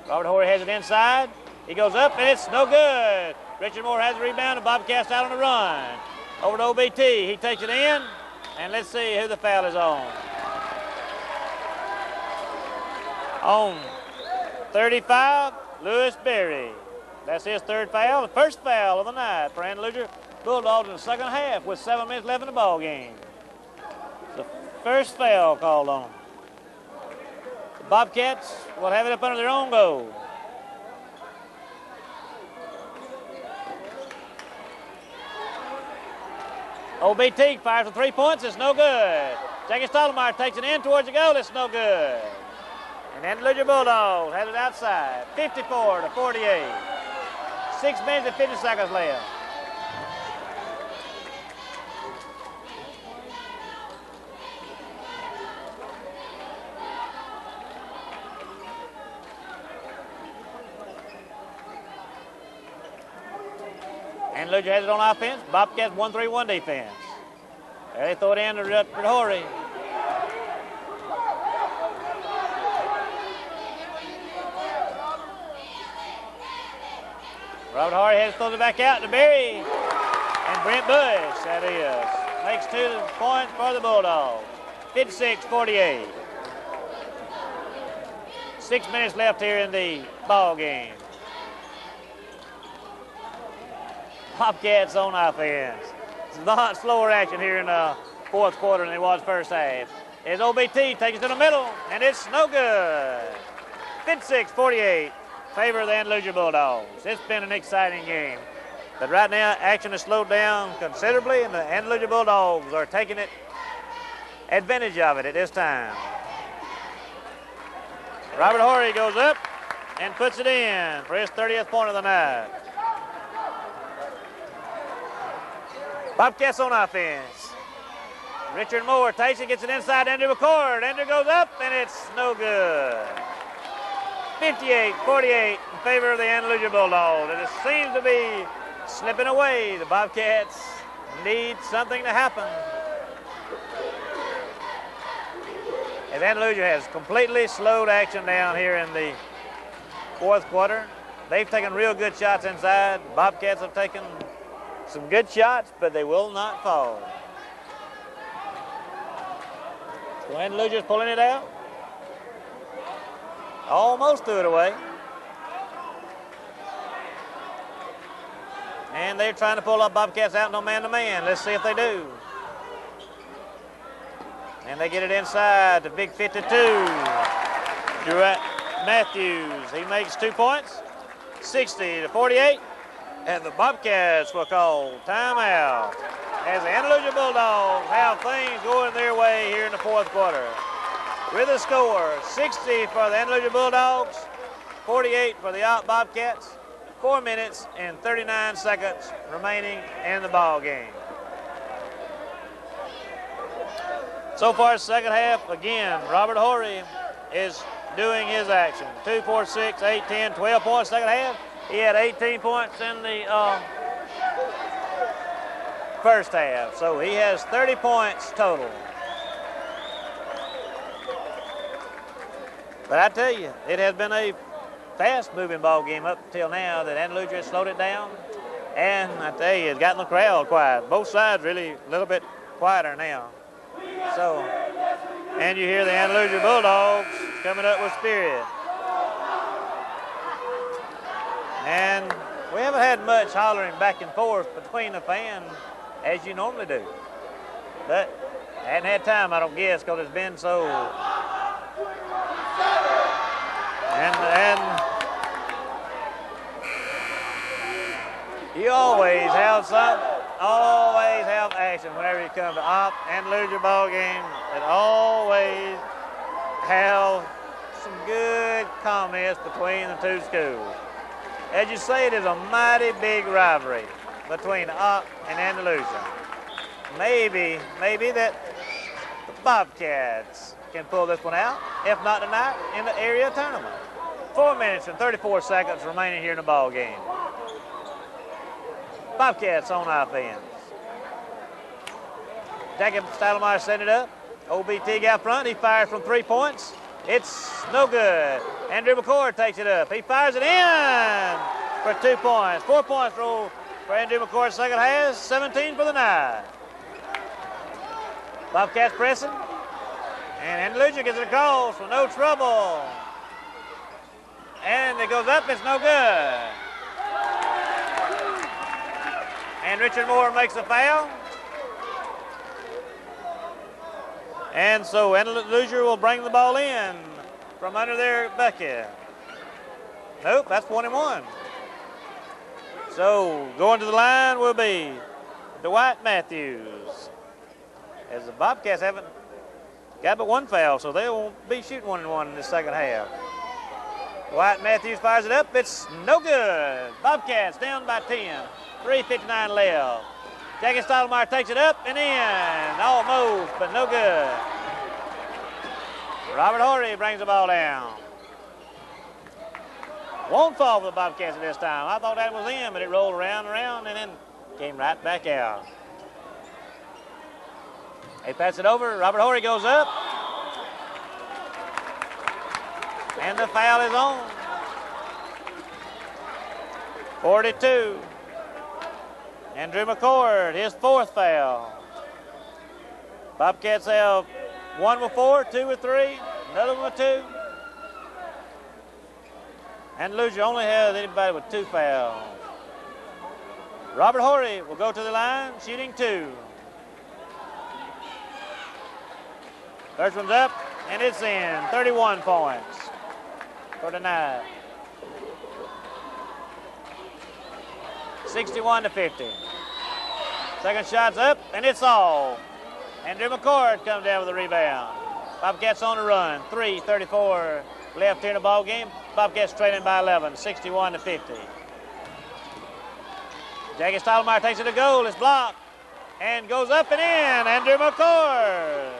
Robert Horry has it inside. He goes up, and it's no good. Richard Moore has the rebound, and Bobcats out on the run. Over to OBT. He takes it in, and let's see who the foul is on. On 35, Lewis Berry. That's his third foul, the first foul of the night for Andalusia Bulldogs in the second half with 7 minutes left in the ball game. The first foul called on. The Bobcats will have it up under their own goal. OBT fires for 3 points. It's no good. Jackie Stottlemyre takes it in towards the goal. It's no good. And Andalusia Bulldogs has it outside. 54-48. 6 minutes and 50 seconds left. Andalusia has it on offense. Bobcats 1-3-1 defense. There they throw it in to Richard Horry. Robert Horry has to throw it back out to Berry. And Brent Bush, that is, makes 2 points for the Bulldogs. 56-48. 6 minutes left here in the ball game. Bobcats on offense. It's a lot slower action here in the fourth quarter than it was first half. As OBT takes it to the middle, and it's no good. 56-48, favor of the Andalusia Bulldogs. It's been an exciting game. But right now, action has slowed down considerably, and the Andalusia Bulldogs are taking advantage of it at this time. Robert Horry goes up and puts it in for his 30th point of the night. Bobcats on offense. Richard Moore takes it, gets it inside Andrew McCord. Andrew goes up, and it's no good. 58-48 in favor of the Andalusia Bulldogs. It seems to be slipping away. The Bobcats need something to happen. And Andalusia has completely slowed action down here in the fourth quarter. They've taken real good shots inside. Bobcats have taken some good shots, but they will not fall. So Andalusia's pulling it out. Almost threw it away. And they're trying to pull up Bobcats out no man-to-man. Let's see if they do. And they get it inside to big 52. Durant Matthews, he makes 2 points, 60-48. And the Bobcats will call timeout as the Andalusia Bulldogs have things going their way here in the fourth quarter. With a score, 60 for the Andalusia Bulldogs, 48 for the Bobcats, 4 minutes and 39 seconds remaining in the ball game. So far, second half, again, Robert Horry is doing his action. 2, 4, 6, 8, 10, 12 points second half. He had 18 points in the first half, so he has 30 points total. But I tell you, it has been a fast-moving ball game up till now that Andalusia has slowed it down. And I tell you, it's gotten the crowd quiet. Both sides really a little bit quieter now. So, and you hear the Andalusia Bulldogs coming up with spirit. And we haven't had much hollering back and forth between the fans as you normally do. But I hadn't had time, I don't guess, because it's been so. And you always have action whenever you come to Andalusia ball game. It always have some good comments between the two schools. As you say, it is a mighty big rivalry between Opp and Andalusia. Maybe that the Bobcats can pull this one out, if not tonight, in the area tournament. 4 minutes and 34 seconds remaining here in the ball game. Bobcats on offense. Jackie Stoudemire setting it up. OBT got front. He fires from 3 points. It's no good. Andrew McCord takes it up. He fires it in for 2 points. 4 points roll for Andrew McCord second half. 17 for the night. Bobcats pressing. And Andalusia gets it across for no trouble. And it goes up. It's no good. And Richard Moore makes a foul. And so Andalusia will bring the ball in from under their bucket. Nope, that's 21. So going to the line will be Dwight Matthews. As the Bobcats haven't got but one foul, so they won't be shooting 1-1 in the second half. Dwight Matthews fires it up. It's no good. Bobcats down by 10. 3:59 left. Jackie Stoudemire takes it up and in. Almost, but no good. Robert Horry brings the ball down. Won't fall for the Bobcats at this time. I thought that was in, but it rolled around and around and then came right back out. They pass it over. Robert Horry goes up. And the foul is on. 42. Andrew McCord, his fourth foul. Bobcats have 1 with 4, 2 with 3, another one with 2. Andalusia only has anybody with 2 fouls. Robert Horry will go to the line, shooting 2. First one's up, and it's in. 31 points for the night. 61-50. Second shot's up, and it's all. Andrew McCord comes down with a rebound. Bobcats on the run. 3:34 left here in the ball game. Bobcats trailing by 11, 61-50. Jackie Stoudemire takes it to goal. It's blocked and goes up and in. Andrew McCord.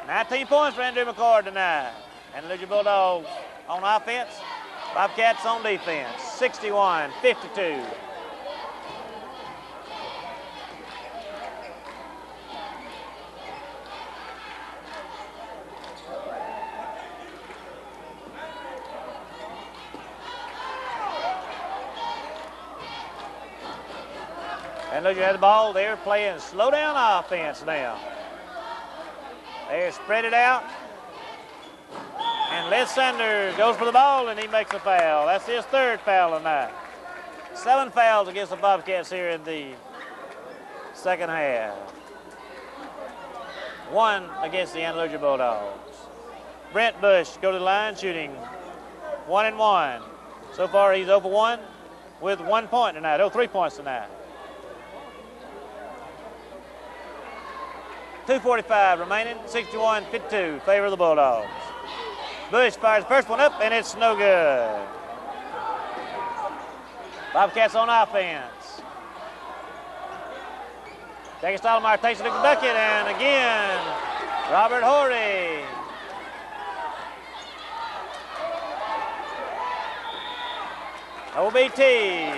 19 points for Andrew McCord tonight. Andalusia Bulldogs on offense. Bobcats on defense. 61-52. Andalusia had the ball. They're playing slow down offense now. They spread it out. And Les Sanders goes for the ball, and he makes a foul. That's his third foul tonight. 7 fouls against the Bobcats here in the second half. 1 against the Andalusia Bulldogs. Brent Bush go to the line shooting 1 and 1. So far he's 0 for 1 with 1 point tonight. 3 points tonight. 2:45 remaining, 61-52, favor of the Bulldogs. Bush fires the first one up, and it's no good. Bobcats on offense. Jackie Stottlemyre takes it to the bucket, and again, Robert Horry. OBT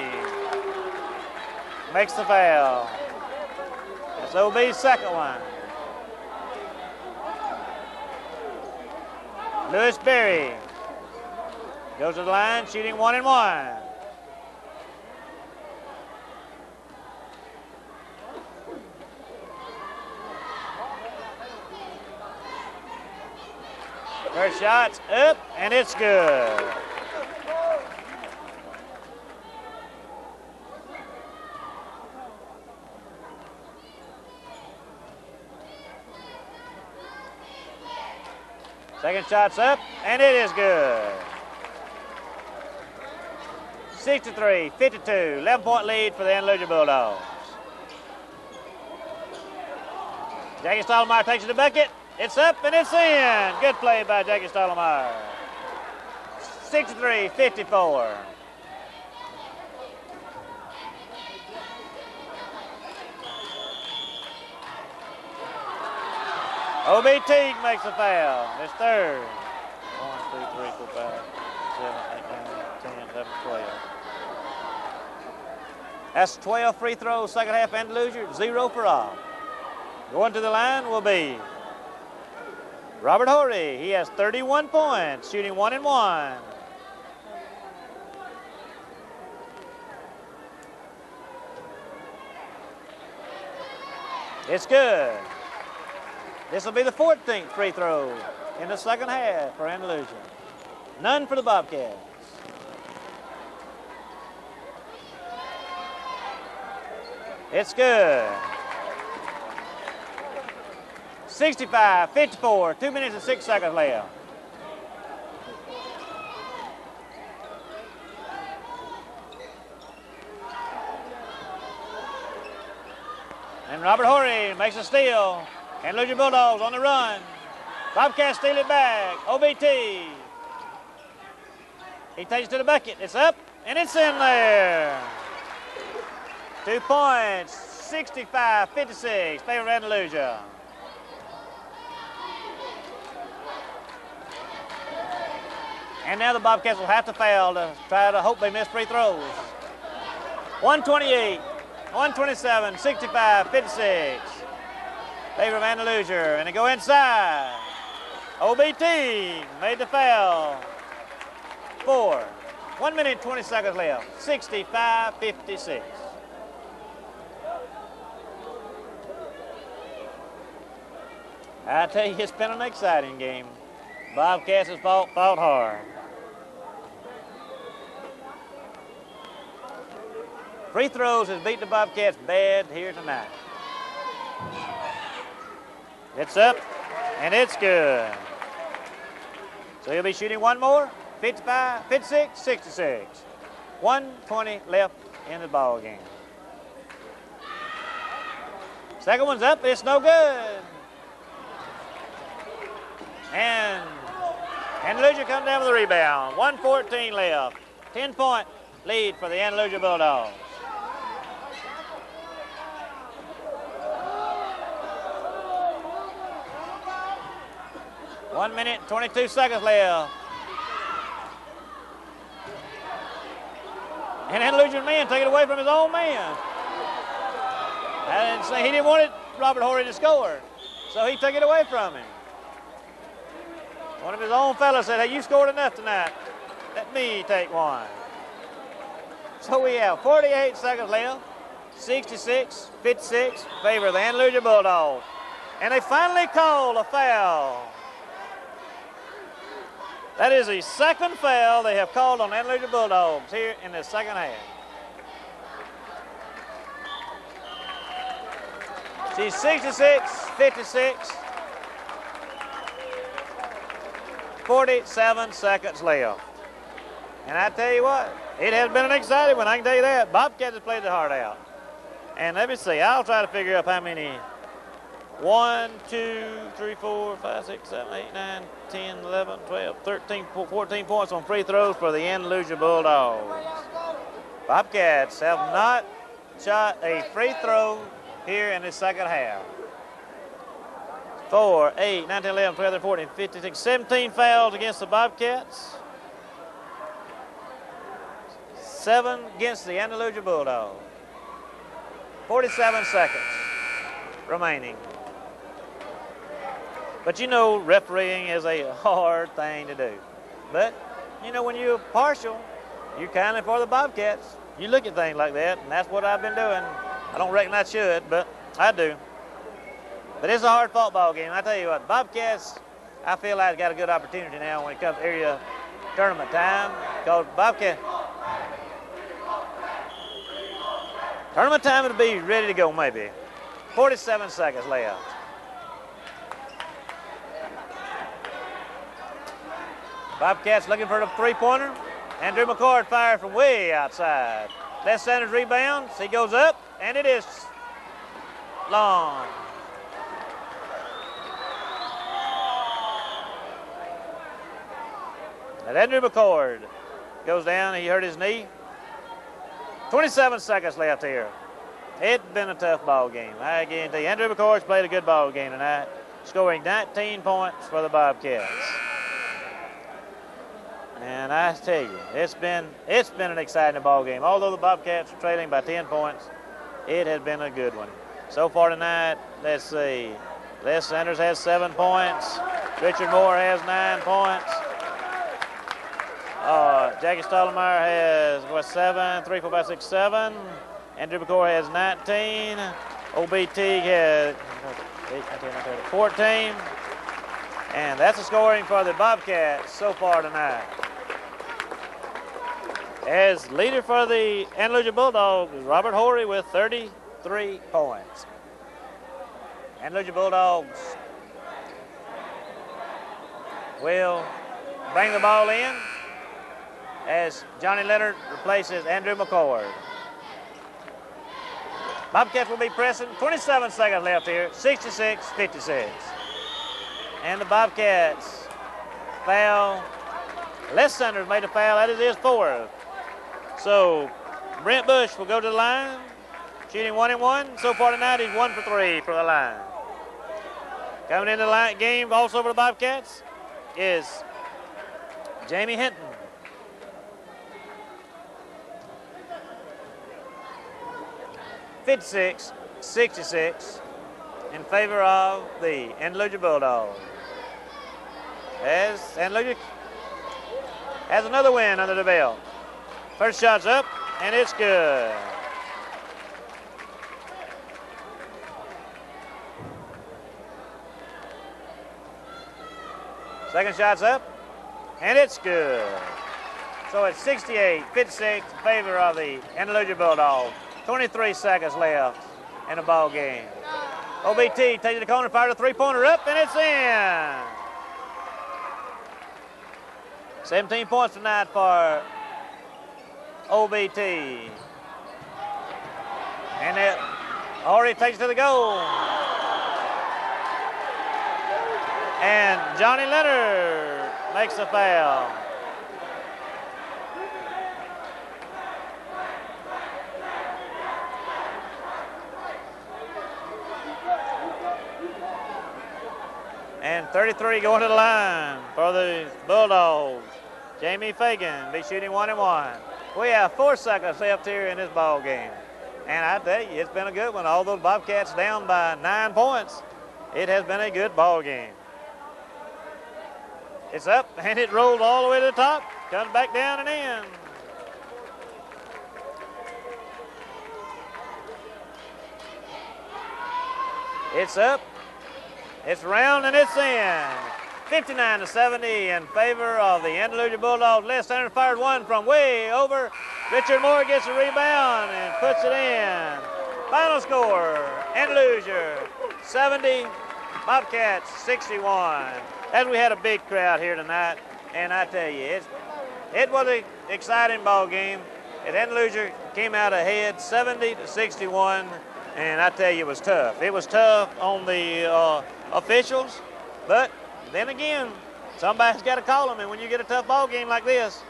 makes the foul. It's OB's second one. Lewis Berry goes to the line, shooting 1 and 1. First shot's up, and it's good. Second shot's up, and it is good. 63-52, 11-point lead for the Andalusia Bulldogs. Jackie Stottlemyre takes it to the bucket. It's up, and it's in. Good play by Jackie Stottlemyre. 63-54. OB Teague makes a foul. His third. 1, 2, 3, 4, 5, 7, 8, 9, 10, 11, 12. That's 12 free throws, second half Andalusia, 0 for all. Going to the line will be Robert Horry. He has 31 points, shooting 1 and 1. It's good. This will be the 14th free throw in the second half for Andalusia. None for the Bobcats. It's good. 65-54, 2 minutes and 6 seconds left. And Robert Horry makes a steal. Andalusia Bulldogs on the run. Bobcats steal it back. OBT. He takes it to the bucket. It's up, and it's in there. 2 points, 65-56, favor of Andalusia. And now the Bobcats will have to foul to try to hope they miss free throws. 128, 127, 65-56. Favor of Andalusia, and they go inside. OBT made the foul. 1 minute, 20 seconds left. 65-56. I tell you, it's been an exciting game. Bobcats has fought hard. Free throws has beat the Bobcats bad here tonight. It's up, and it's good. So he'll be shooting one more. 55, 56, 66. 1:20 left in the ball game. Second one's up, it's no good. And Andalusia comes down with a rebound. 1:14 left. 10-point lead for the Andalusia Bulldogs. One minute, 22 seconds left. And Andalusian man take it away from his own man. I didn't say he didn't want it, Robert Horry, to score. So he took it away from him. One of his own fellas said, hey, you scored enough tonight. Let me take one. So we have 48 seconds left. 66-56, favor of the Andalusia Bulldogs. And they finally called a foul. That is the second foul they have called on Andalusia Bulldogs here in the second half. She's 66-56, 47 seconds left. And I tell you what, it has been an exciting one, I can tell you that. Bobcats has played their heart out. And let me see, I'll try to figure up how many. 1, 2, 3, 4, 5, 6, 7, 8, 9, 10, 11, 12, 13, 14 points on free throws for the Andalusia Bulldogs. Bobcats have not shot a free throw here in the second half. 4, 8, 9, 10, 11, 12, 13, 14, 15, 16, 17 fouls against the Bobcats. 7 against the Andalusia Bulldogs. 47 seconds remaining. But you know, refereeing is a hard thing to do. But, you know, when you're partial, you're kindly for the Bobcats. You look at things like that, and that's what I've been doing. I don't reckon I should, but I do. But it's a hard-fought ball game. I tell you what, Bobcats, I feel like got a good opportunity now when it comes to area tournament time. Because Bobcats, tournament time will be ready to go maybe. 47 seconds left. Bobcats looking for the three-pointer. Andrew McCord fired from way outside. Les Sanders rebounds. He goes up, and it is long. And Andrew McCord goes down. He hurt his knee. 27 seconds left here. It's been a tough ball game. I guarantee you. Andrew McCord's played a good ball game tonight, scoring 19 points for the Bobcats. And I tell you, it's been an exciting ball game. Although the Bobcats are trailing by 10 points, it has been a good one. So far tonight, let's see. Les Sanders has 7 points. Richard Moore has 9 points. Jackie Stottlemyre has 7, 3, 4, 5, 6, 7. Andrew McCord has 19. OB Teague has 14. And that's the scoring for the Bobcats so far tonight. As leader for the Andalusia Bulldogs is Robert Horry with 33 points. Andalusia Bulldogs will bring the ball in as Johnny Leonard replaces Andrew McCord. Bobcats will be pressing. 27 seconds left here. 66-56. And the Bobcats foul. Les Sanders made a foul. That is his 4th. So Brent Bush will go to the line, shooting 1 and 1. So far tonight, he's 1 for 3 from the line. Coming into the game also for the Bobcats is Jamie Hinton. (56-66) in favor of the Andalusia Bulldogs. As Andalusia has another win under the belt. First shot's up, and it's good. Second shot's up, and it's good. So it's 68-56 in favor of the Andalusia Bulldogs. 23 seconds left in the ball game. OBT takes it to the corner, fires a three-pointer up, and it's in. 17 points tonight for OBT. And it already takes it to the goal. And Johnny Leonard makes the foul. And 33 going to the line for the Bulldogs. Jamie Fagan be shooting 1 and 1. We have 4 seconds left here in this ball game. And I tell you, it's been a good one. Although the Bobcats down by 9 points, it has been a good ball game. It's up, and it rolled all the way to the top. Comes back down and in. It's up. It's round, and it's in. 59-70 in favor of the Andalusia Bulldogs. Les Sanders fired one from way over. Richard Moore gets a rebound and puts it in. Final score, Andalusia 70, Bobcats 61. As we had a big crowd here tonight, and I tell you, it was an exciting ball game. And Andalusia came out ahead 70-61, and I tell you, it was tough. It was tough on the officials, but then again, somebody's got to call them, and when you get a tough ball game like this,